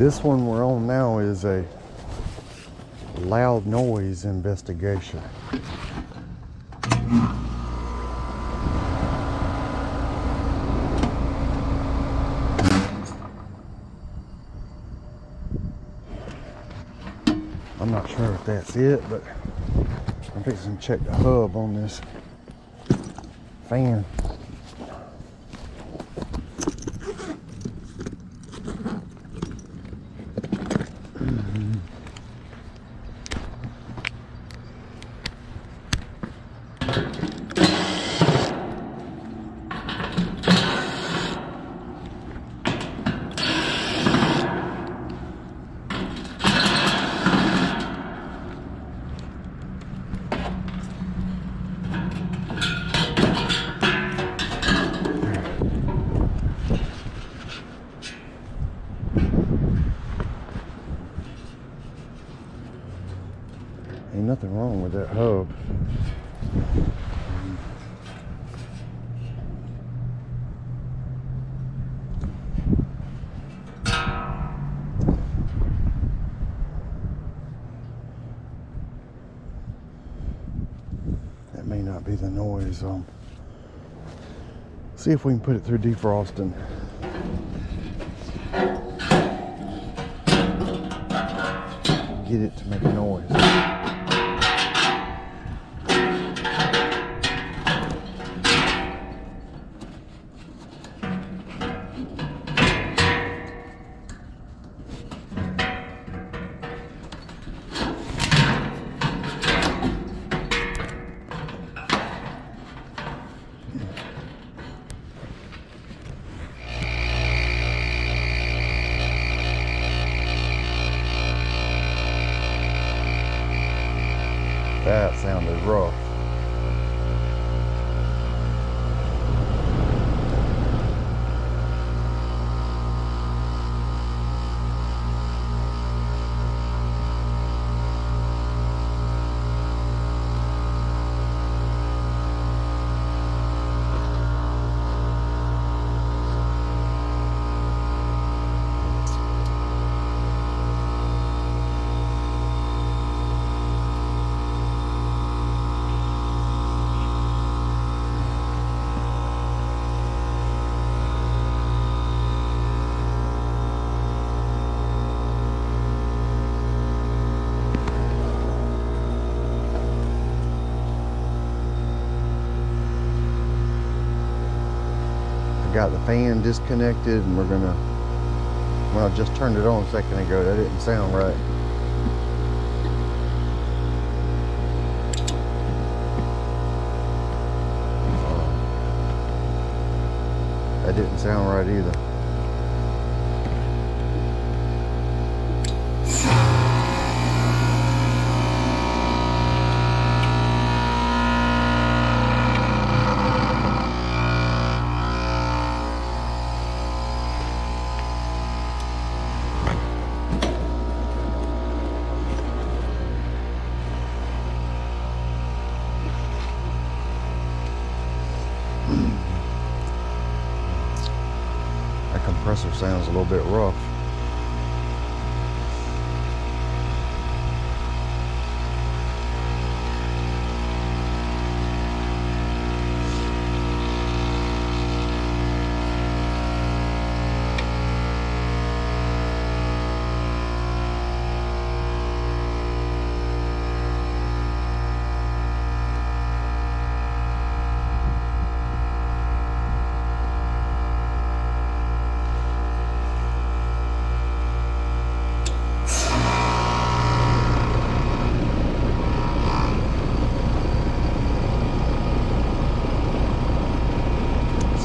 This one we're on now is a loud noise investigation. I'm not sure if that's it, but I'm fixing to check the hub on this fan. Ain't nothing wrong with that hub. That may not be the noise. See if we can put it through defrosting. Get it to make a noise. That sounded rough. Got the fan disconnected and we're gonna, well, I just turned it on a second ago. That didn't sound right. That didn't sound right either. That compressor sounds a little bit rough.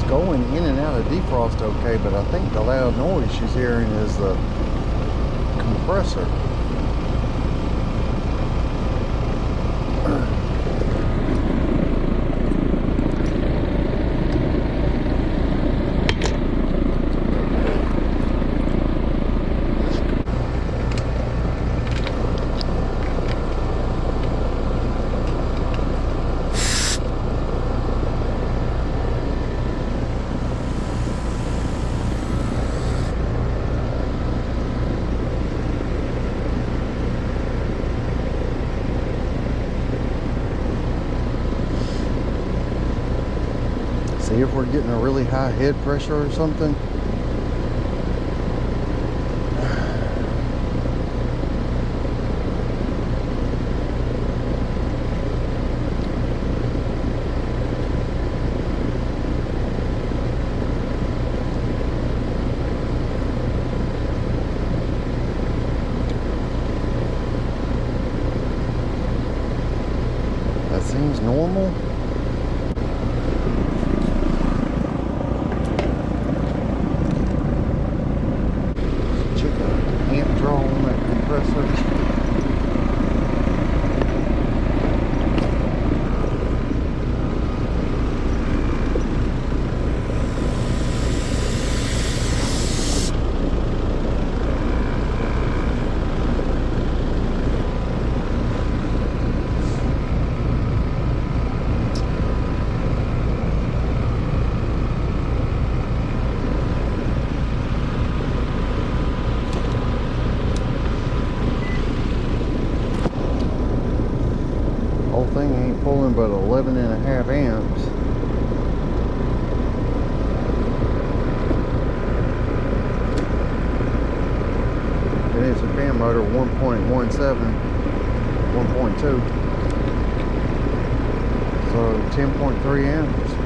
Going in and out of defrost okay, but I think the loud noise she's hearing is the compressor. we're getting a really high head pressure or something. That seems normal. Check out the amp draw on that compressor. Whole thing ain't pulling but 11.5 amps. It is a fan motor 1.17, 1.2. So 10.3 amps.